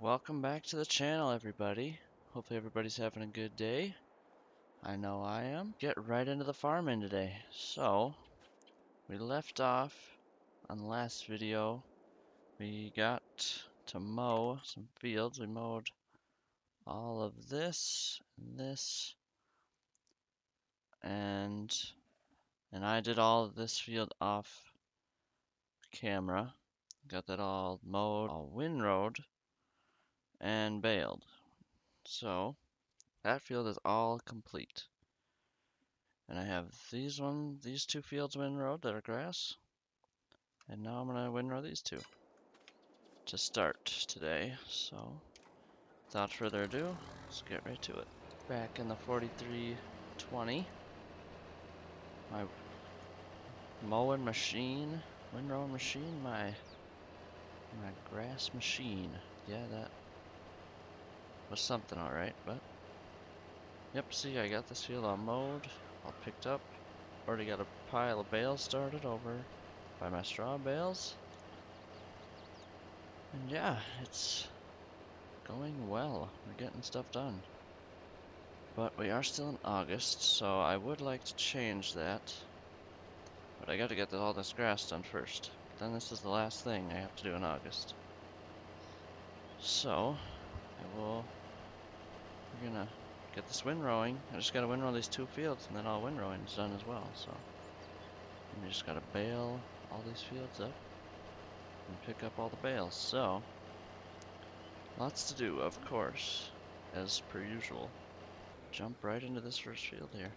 Welcome back to the channel, everybody. Hopefully everybody's having a good day. I know I am. Get right into the farming today. So, we left off on the last video. We got to mow some fields. We mowed all of this and this, and I did all of this field off camera. Got that all mowed, all windrowed, and baled. So, that field is all complete. And I have these two fields windrowed that are grass. And now I'm gonna windrow these two to start today. So, without further ado, let's get right to it. Back in the 4320, my mowing machine, windrowing machine, my grass machine. Yeah, that was something alright, but yep, see, I got this field all mowed, all picked up. Already got a pile of bales started over by my straw bales. And yeah, it's going well. We're getting stuff done. But we are still in August, so I would like to change that. But I got to get all this grass done first. Then this is the last thing I have to do in August. So, we're gonna get this windrowing. I just gotta windrow these two fields, and then all windrowing is done as well, so. And we just gotta bale all these fields up and pick up all the bales, so. Lots to do, of course, as per usual. Jump right into this first field here.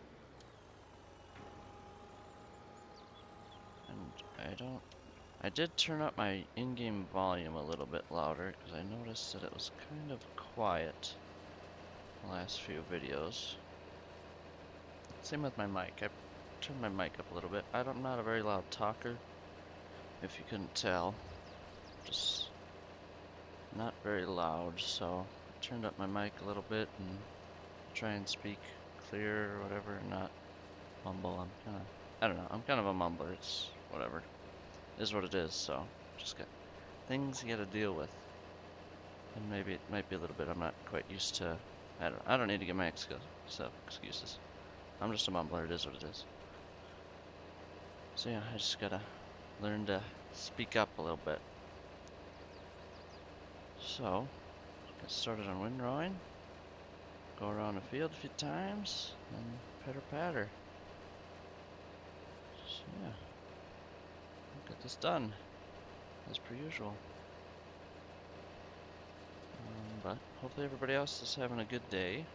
And I did turn up my in-game volume a little bit louder because I noticed that it was kind of quiet the last few videos. Same with my mic. I turned my mic up a little bit. I'm not a very loud talker, if you couldn't tell. Just not very loud, so I turned up my mic a little bit and try and speak clear or whatever and not mumble. I don't know, I'm kind of a mumbler. It's whatever. It is what it is, so just got things you gotta deal with. And maybe it might be a little bit, I'm not quite used to, I don't need to give my excuses. I'm just a mumbler, it is what it is. So yeah, I just gotta learn to speak up a little bit. So, get started on windrowing. Go around the field a few times, and pitter patter. So yeah, get this done, as per usual. But hopefully everybody else is having a good day.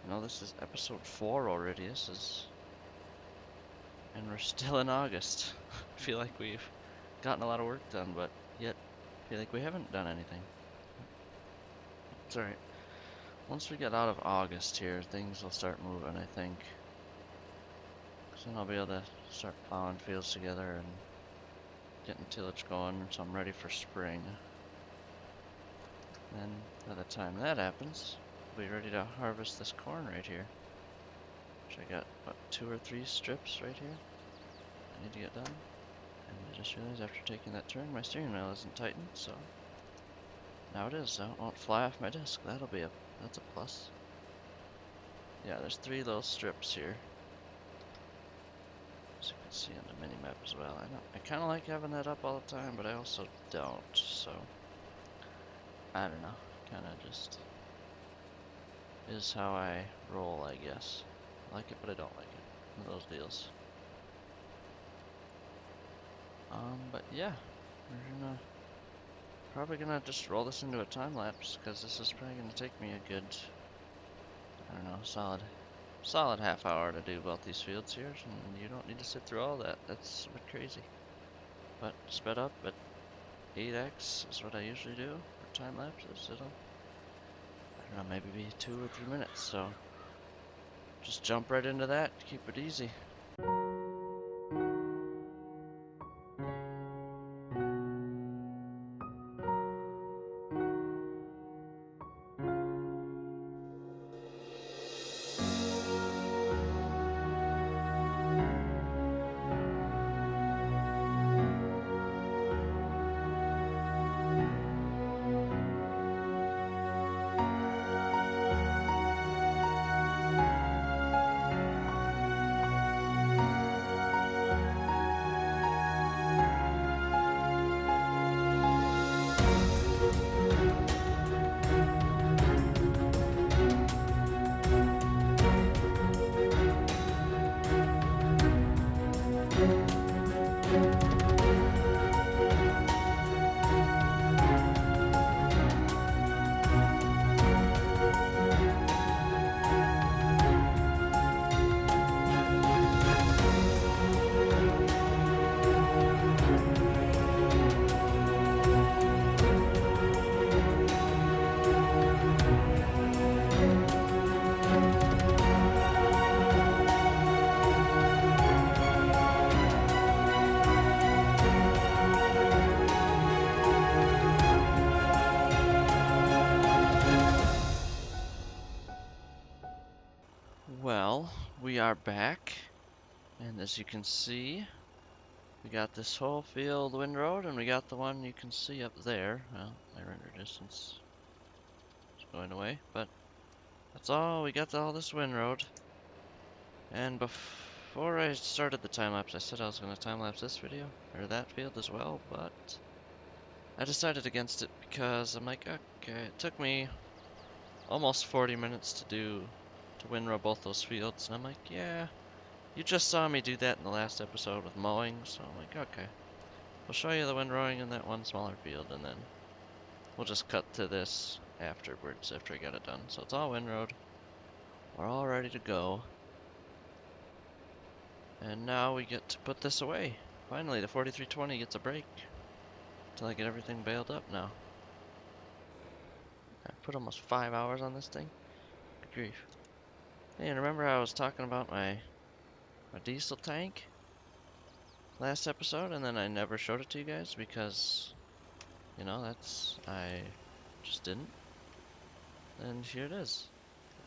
I know this is episode 4 already. And we're still in August. I feel like we've gotten a lot of work done, but yet I feel like we haven't done anything. It's alright. Once we get out of August here, things will start moving, I think. Because then I'll be able to start plowing fields together and getting tillage going, so I'm ready for spring. Then, by the time that happens, we'll be ready to harvest this corn right here. Which I got, what, 2 or 3 strips right here I need to get done. And I just realized after taking that turn, my steering wheel isn't tightened, so now it is, so it won't fly off my disc. That's a plus. Yeah, there's 3 little strips here. As you can see on the mini-map as well. I kind of like having that up all the time, but I also don't, so I don't know. Kind of just is how I roll, I guess. I like it, but I don't like it. One of those deals. But yeah, we're probably gonna just roll this into a time lapse because this is probably gonna take me a good, I don't know, solid half hour to do both these fields here, and you don't need to sit through all that. That's a bit crazy. But sped up at 8x is what I usually do for time lapses. It'll, I don't know, maybe be 2 or 3 minutes. So just jump right into that. Keep it easy. Well, we are back, and as you can see, we got this whole field windrowed, and we got the one you can see up there. Well, my render distance is going away, but that's all. We got all this windrowed, and before I started the time lapse, I said I was going to time lapse this video or that field as well, but I decided against it because I'm like, okay, it took me almost 40 minutes to windrow both those fields, and I'm like, yeah. You just saw me do that in the last episode with mowing, so I'm like, okay. We'll show you the windrowing in that one smaller field, and then we'll just cut to this afterwards after I get it done. So it's all windrowed. We're all ready to go. And now we get to put this away. Finally, the 4320 gets a break. Until I get everything baled up now. I put almost 5 hours on this thing. Good grief. Hey, and remember how I was talking about my diesel tank last episode, and then I never showed it to you guys because, you know, I just didn't. And here it is.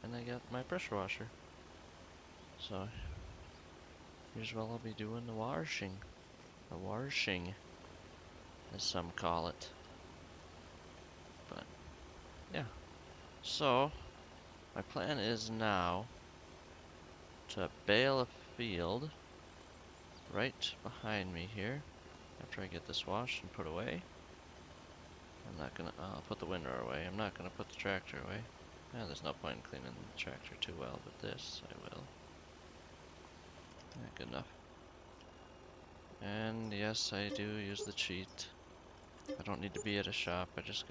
And I got my pressure washer. So here's what I'll be doing the washing. The washing, as some call it. But yeah. So my plan is now to bale a field right behind me here. After I get this washed and put away. I'll put the windrower away. I'm not gonna put the tractor away. Yeah, there's no point in cleaning the tractor too well, but this I will. Yeah, good enough. And yes, I do use the cheat. I don't need to be at a shop. I just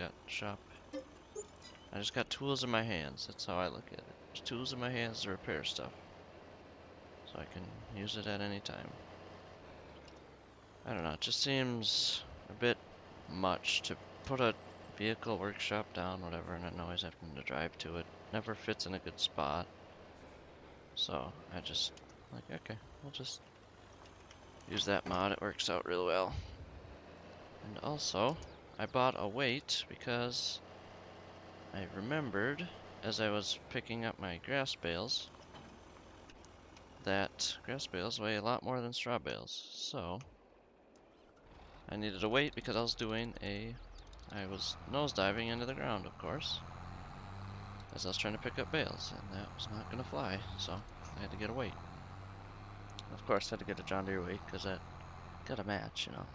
got tools in my hands. That's how I look at it. There's tools in my hands to repair stuff. So I can use it at any time. I don't know, it just seems a bit much to put a vehicle workshop down, whatever, and then always having to drive to it. Never fits in a good spot. So I just like, okay, we'll just use that mod. It works out real well. And also, I bought a weight because I remembered as I was picking up my grass bales that grass bales weigh a lot more than straw bales. So I needed a weight because I was nosediving into the ground, of course, as I was trying to pick up bales, and that was not going to fly, so I had to get a weight. Of course, I had to get a John Deere weight because that got a match, you know.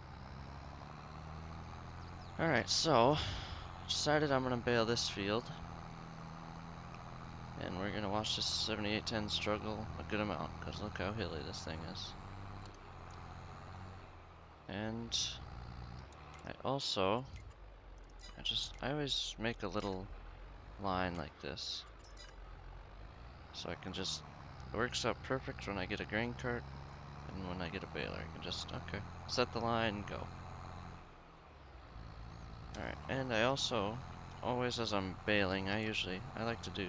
Alright, so decided I'm going to bale this field, and we're going to watch this 7810 struggle a good amount, because look how hilly this thing is. And I always make a little line like this, so I can just, it works out perfect when I get a grain cart, and when I get a baler, I can just, okay, set the line and go. Alright, and I also, always as I'm baling, I like to do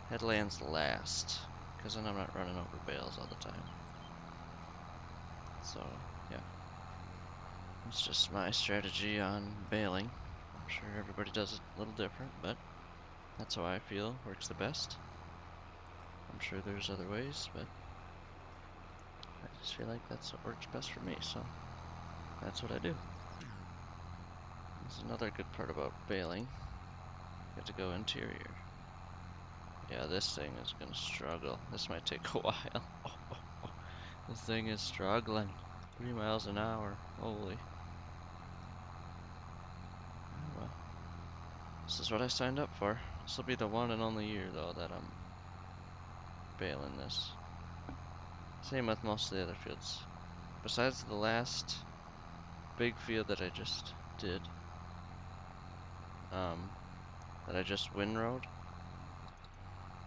headlands last, because then I'm not running over bales all the time. So, yeah. It's just my strategy on baling. I'm sure everybody does it a little different, but that's how I feel works the best. I'm sure there's other ways, but I just feel like that's what works best for me, so that's what I do. This is another good part about baling. You have to go interior. Yeah, this thing is gonna struggle. This might take a while. This thing is struggling. 3 miles an hour. Holy. Oh, well. This is what I signed up for. This will be the one and only year, though, that I'm baling this. Same with most of the other fields. Besides the last big field that I just did, that I just windrowed,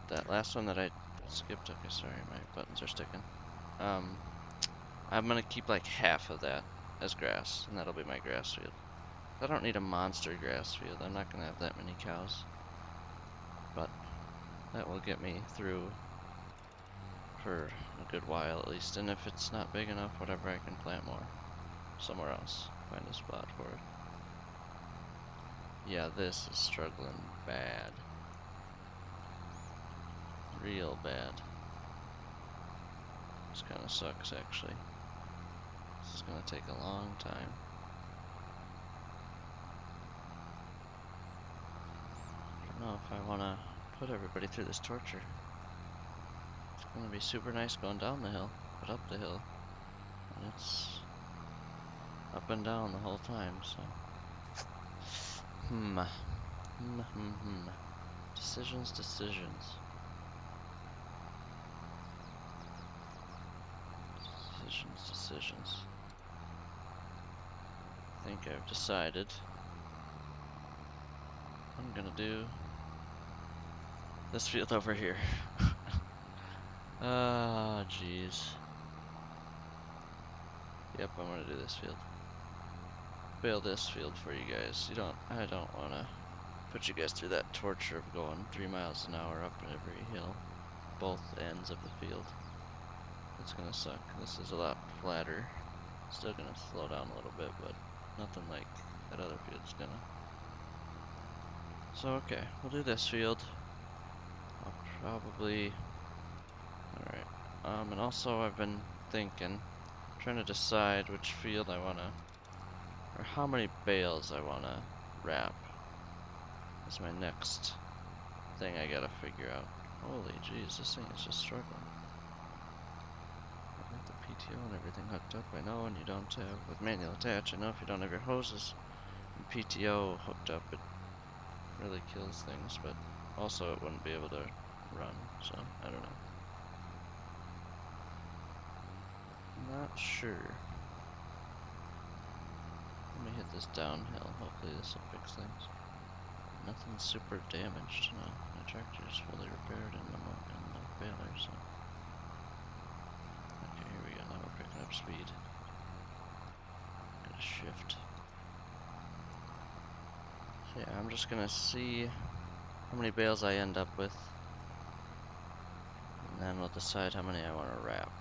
that last one that I skipped, okay, sorry, my buttons are sticking. I'm gonna keep like half of that as grass, and that'll be my grass field. I don't need a monster grass field. I'm not gonna have that many cows, but that will get me through for a good while at least. And if it's not big enough, whatever, I can plant more somewhere else. Find a spot for it. Yeah, this is struggling bad. Real bad. This kind of sucks, actually. This is gonna take a long time. I don't know if I wanna put everybody through this torture. It's gonna be super nice going down the hill, but up the hill, and it's up and down the whole time, so. Decisions, decisions. Decisions. I think I've decided I'm gonna do this field over here. Ah, jeez. Yep, I'm gonna do this field. Bale this field for you guys. I don't wanna put you guys through that torture of going 3 miles an hour up every hill, both ends of the field. It's gonna suck. This is a lot flatter. Still gonna slow down a little bit, but nothing like that other field's gonna. So okay, we'll do this field. I'll probably. Alright. And also I've been thinking, trying to decide which field I wanna, or how many bales I wanna wrap. That's my next thing I gotta figure out. Holy jeez, this thing is just struggling. I got the PTO and everything hooked up, I know, and you don't have, with manual attach, I know if you don't have your hoses and PTO hooked up, it really kills things, but also it wouldn't be able to run, so I don't know. Not sure. Let me hit this downhill, hopefully this will fix things. Nothing super damaged, no. My tractor is fully repaired in the baler, so. Okay, here we go, now we're picking up speed. Gotta shift. So yeah, I'm just gonna see how many bales I end up with. And then we'll decide how many I want to wrap.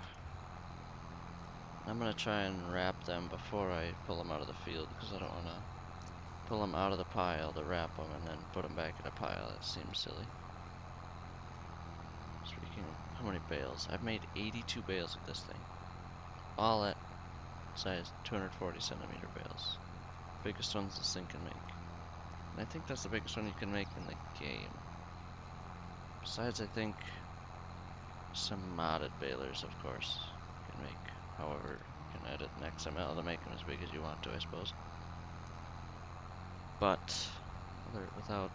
I'm gonna try and wrap them before I pull them out of the field, because I don't want to pull them out of the pile to wrap them and then put them back in a pile. That seems silly. Speaking of how many bales, I've made 82 bales of this thing. All at size 240 centimeter bales. Biggest ones this thing can make. And I think that's the biggest one you can make in the game. Besides, I think some modded balers, of course, you can make. However, you can edit an XML to make them as big as you want to, I suppose. But without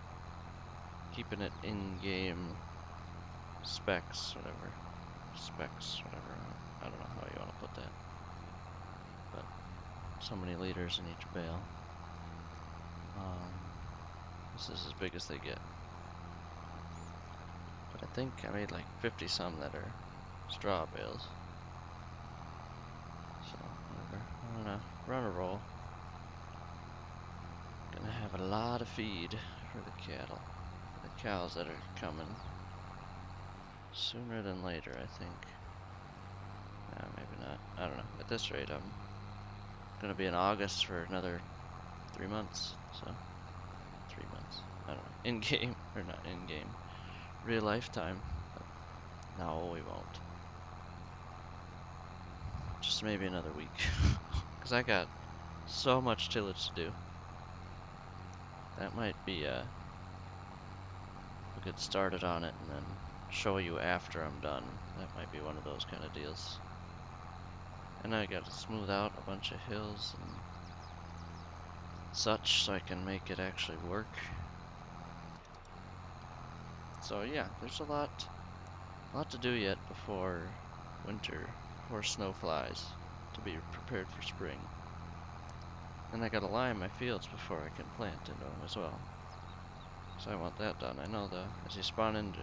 keeping it in-game specs, whatever. I don't know how you want to put that. But so many liters in each bale. This is as big as they get. But I think I made like 50 some that are straw bales. So whatever. We're on a roll. Gonna have a lot of feed for the cattle. For the cows that are coming. Sooner than later, I think. Maybe not. I don't know. At this rate, I'm gonna be in August for another 3 months. So, 3 months. I don't know. In game, or not in game. Real lifetime. But no, we won't. Just maybe another week. Because I got so much tillage to do. That might be, we could start it on it and then show you after I'm done. That might be one of those kind of deals. And I gotta smooth out a bunch of hills and such so I can make it actually work. So yeah, there's a lot to do yet before winter before snow flies to be prepared for spring. And I gotta lime my fields before I can plant into them as well. So I want that done. I know as you spawn into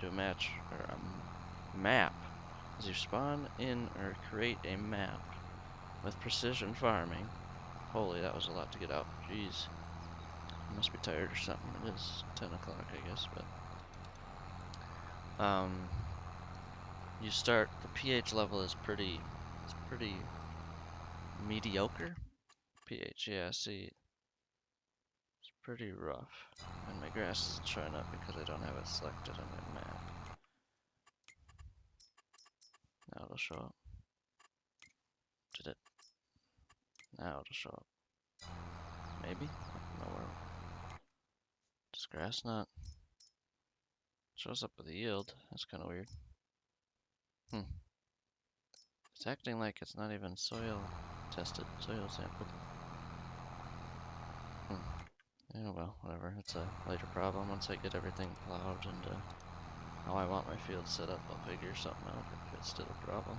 a match or a map, as you spawn in or create a map with precision farming. Holy, that was a lot to get out. Jeez. I must be tired or something. It is 10 o'clock, I guess, but you start, the pH level is pretty mediocre. pH, yeah, see, it's pretty rough. And my grass isn't showing up because I don't have it selected on my map. Now it'll show up. Did it? Now it'll show up. Maybe? I don't know where. Does grass not? Shows up with the yield. That's kind of weird. It's acting like it's not even soil tested, soil sampled. Yeah, well, whatever. It's a later problem. Once I get everything plowed and how I want my field set up, I'll figure something out if it's still a problem.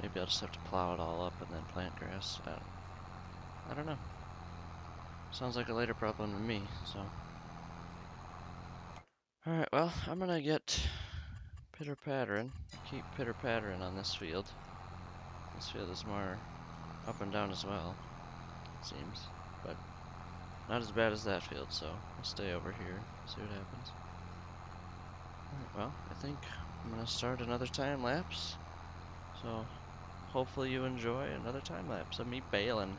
Maybe I'll just have to plow it all up and then plant grass. I don't know. Sounds like a later problem to me, so. Alright, well, I'm gonna get pitter-pattering. Keep pitter-pattering on this field. This field is more up and down as well, it seems. But not as bad as that field, so I'll stay over here, see what happens. Alright, well, I think I'm gonna start another time lapse. So hopefully you enjoy another time lapse of me baling.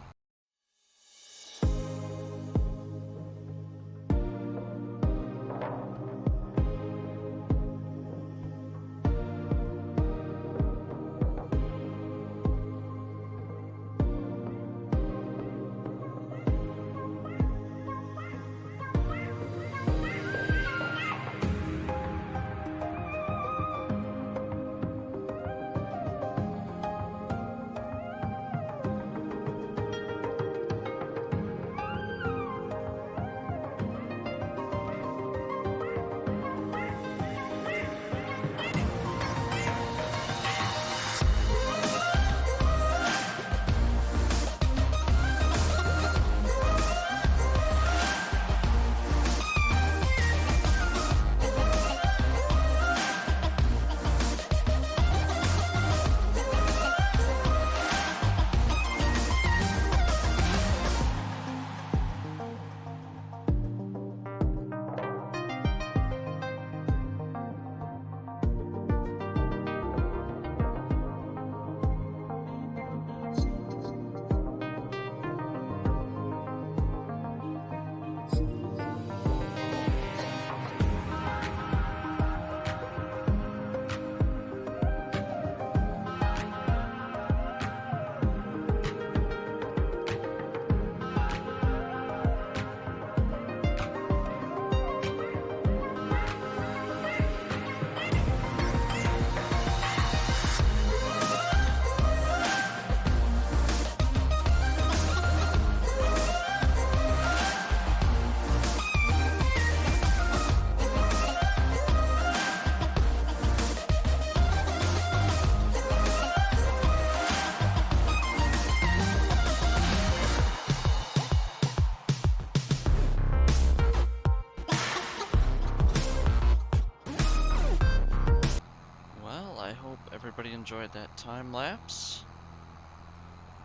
Everybody enjoyed that time lapse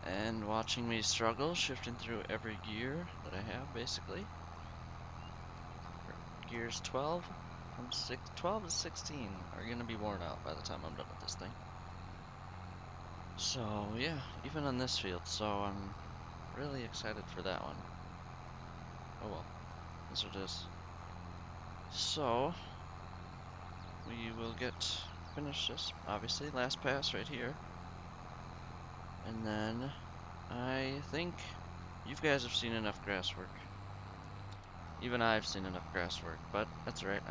and watching me struggle shifting through every gear that I have basically. Gears 12 from 12 to 16 are gonna be worn out by the time I'm done with this thing. So yeah, even on this field, so I'm really excited for that one. Oh well, that's what it is. So we will finish this, obviously, last pass right here. And then I think you guys have seen enough grass work. Even I've seen enough grass work, but that's alright.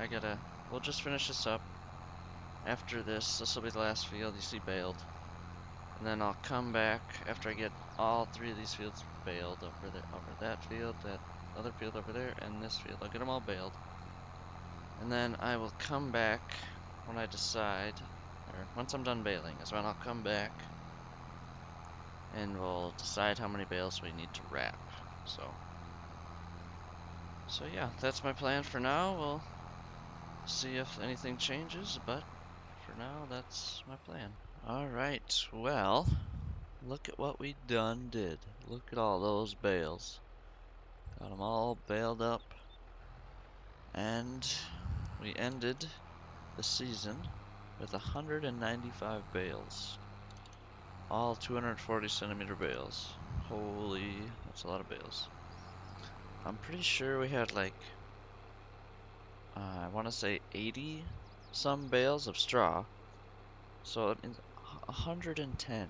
We'll just finish this up. After this will be the last field you see baled. And then I'll come back after I get all 3 of these fields baled over that field, that other field over there, and this field. I'll get them all baled. And then I will come back when I decide or once I'm done baling, is when I'll come back and we'll decide how many bales we need to wrap. So yeah, that's my plan for now. We'll see if anything changes, but for now, that's my plan. Alright, well, look at what we did. Look at all those bales. Got them all baled up, and we ended the season with 195 bales. All 240 centimeter bales. Holy, that's a lot of bales. I'm pretty sure we had like, I want to say 80 some bales of straw. So it means 110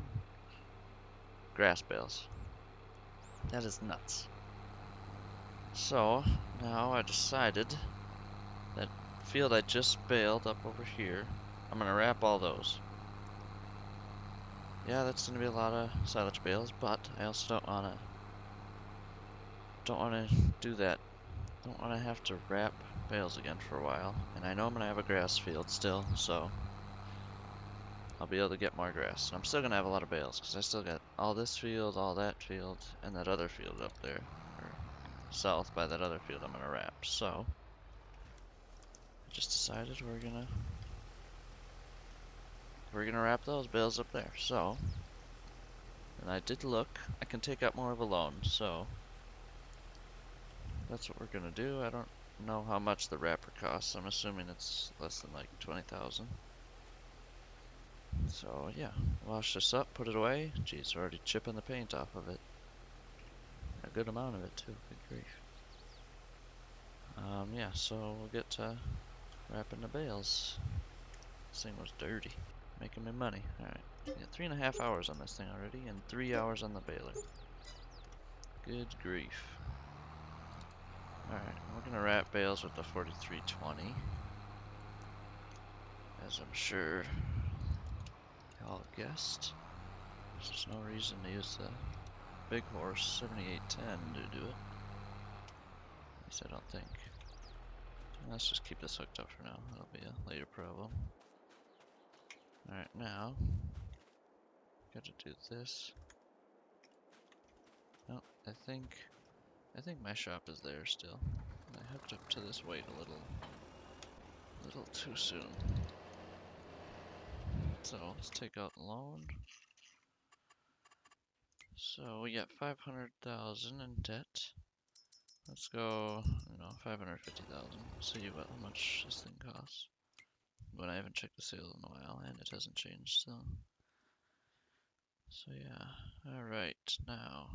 grass bales. That is nuts. So now I decided that field I just baled up over here, I'm gonna wrap all those. Yeah, that's gonna be a lot of silage bales, but I also don't wanna do that. Don't wanna have to wrap bales again for a while. And I know I'm gonna have a grass field still, so I'll be able to get more grass. And I'm still gonna have a lot of bales, because I still got all this field, all that field, and that other field up there. Or south by that other field I'm gonna wrap. So I just decided we're gonna wrap those bales up there. So, and I did look, I can take out more of a loan, so that's what we're gonna do. I don't know how much the wrapper costs. I'm assuming it's less than like 20,000. So yeah, wash this up, put it away. Geez, we're already chipping the paint off of it. A good amount of it too, good grief. Yeah, so we'll get to wrapping the bales. This thing was dirty. Making me money. Alright. Got 3.5 hours on this thing already, and 3 hours on the baler. Good grief. Alright, we're gonna wrap bales with the 4320. As I'm sure y'all guessed. There's no reason to use the big horse 7810 to do it. At least I don't think. Let's just keep this hooked up for now. That'll be a later problem. Alright, now gotta do this. No, I think my shop is there still. I hooked up to this weight a little too soon. So let's take out the loan. So we got 500,000 in debt. Let's go, 550,000. See how much this thing costs. But I haven't checked the sale in a while, and it hasn't changed, so. So yeah, alright, now.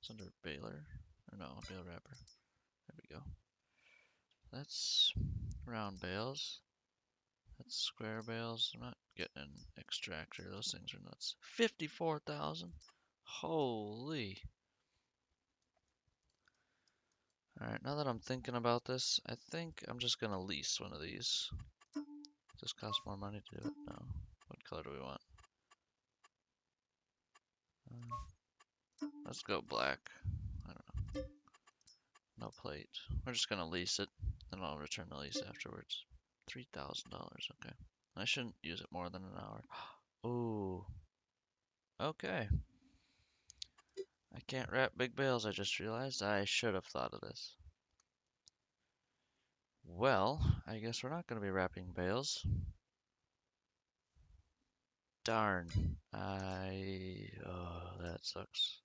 It's under baler, or no, bale wrapper. There we go. That's round bales. That's square bales. I'm not getting an extractor. Those things are nuts. 54,000? Holy. Alright, now that I'm thinking about this, I think I'm just gonna lease one of these. Does this cost more money to do it? No. What color do we want? Let's go black. I don't know. No plate. We're just gonna lease it, then I'll return the lease afterwards. $3,000, okay. I shouldn't use it more than an hour. Ooh. Okay. I can't wrap big bales, I just realized. I should have thought of this. Well, I guess we're not going to be wrapping bales. Darn. That sucks.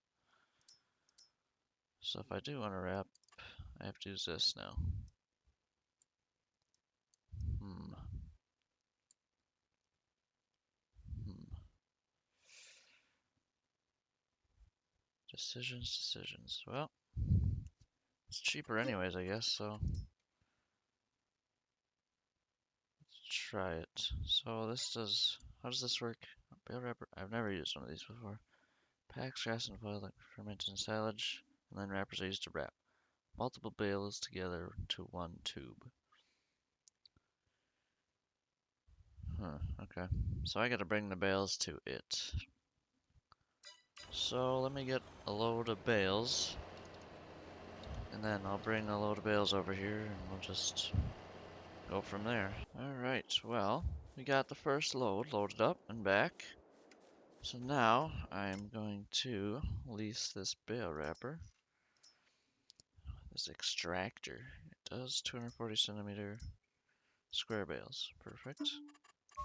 So if I do want to wrap, I have to use this now. Hmm. Decisions. Well, it's cheaper anyways, I guess, so let's try it. So how does this work? Bale wrapper, I've never used one of these before. Packs grass and foil like fermented silage, and then wrappers are used to wrap multiple bales together to one tube. Huh, okay. So I gotta bring the bales to it. So let me get a load of bales. And then I'll bring a load of bales over here and we'll just go from there. Alright, well, we got the first load loaded up and back. So now I'm going to lease this bale wrapper, this extractor. It does 240 centimeter square bales. Perfect.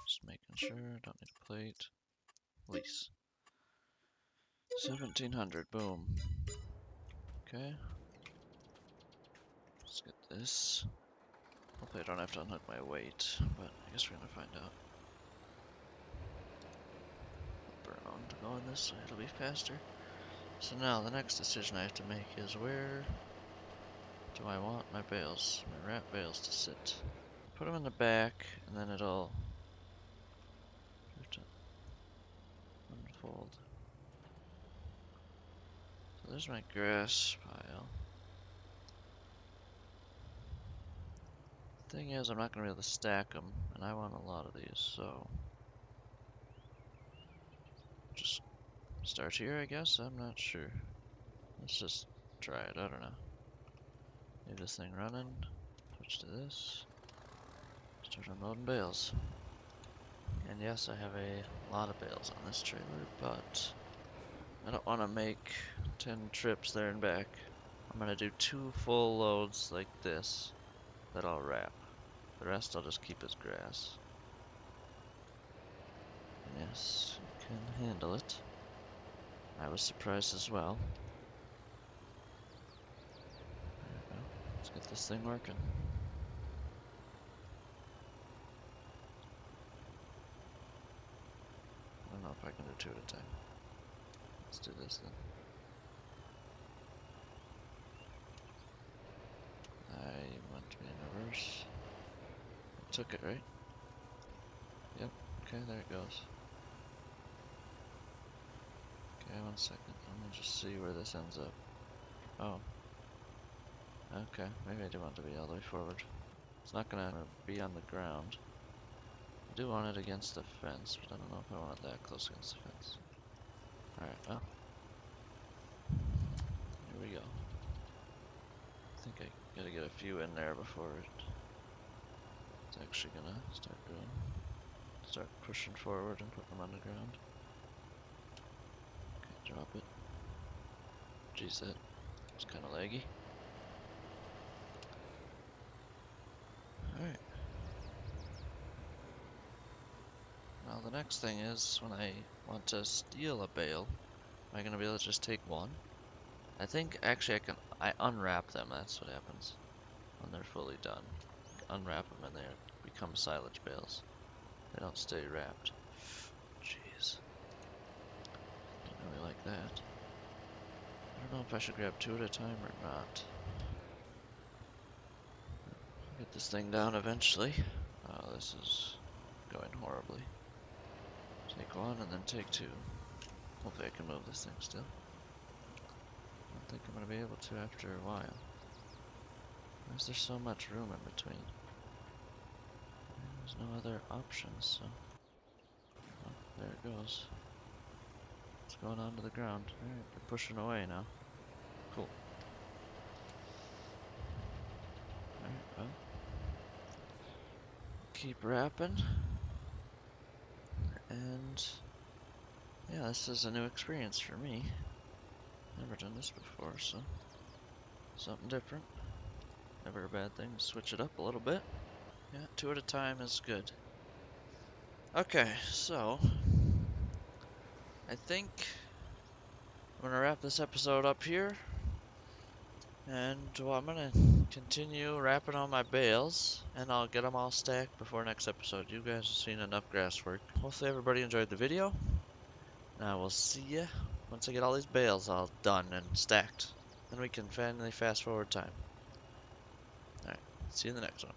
Just making sure, don't need a plate. Lease. 1700, boom. Okay. Let's get this. Hopefully I don't have to unhook my weight, but I guess we're gonna find out. Around going this way, it'll be faster. So now the next decision I have to make is where do I want my bales, my wrap bales to sit? Put them in the back, and then it'll have to unfold. So there's my grass pile. Thing is, I'm not gonna be able to stack them, and I want a lot of these, so just start here, I guess. I'm not sure. Let's just try it. I don't know. Leave this thing running. Switch to this. Start unloading bales. And yes, I have a lot of bales on this trailer, but I don't want to make 10 trips there and back. I'm going to do 2 full loads like this that I'll wrap. The rest I'll just keep as grass. And yes, you can handle it. I was surprised as well. There we go. Let's get this thing working. I don't know if I can do 2 at a time. Let's do this then. I want to be in reverse. Took it, right? Yep. Okay, there it goes. Okay, 1 second. Let me just see where this ends up. Oh. Okay, maybe I do want it to be all the way forward. It's not gonna be on the ground. I do want it against the fence, but I don't know if I want it that close against the fence. Alright, well. Here we go. I think I gotta get a few in there before it's actually gonna start pushing forward and putting them on the ground. Okay, drop it. Geez, it's kinda laggy. Alright. Now the next thing is, when I want to steal a bale, am I going to be able to just take one? I think, actually I unwrap them, that's what happens when they're fully done. Unwrap them and they become silage bales. They don't stay wrapped. Jeez. Didn't really like that. I don't know if I should grab 2 at a time or not. Get this thing down eventually. Oh, this is going horribly. Take 1 and then take 2. Hopefully I can move this thing still. I don't think I'm going to be able to after a while. Why is there so much room in between? There's no other options, so... Oh, there it goes. It's going onto the ground. Alright, they're pushing away now. Cool. Alright, well. Keep wrapping. And... yeah, this is a new experience for me. Never done this before, so... something different. Never a bad thing to switch it up a little bit. Yeah, 2 at a time is good. Okay, so... I think I'm gonna wrap this episode up here. And well, I'm gonna continue wrapping on my bales, and I'll get them all stacked before next episode. You guys have seen enough grass work. Hopefully everybody enjoyed the video. And I will see ya once I get all these bales all done and stacked. Then we can finally fast forward time. Alright, see you in the next one.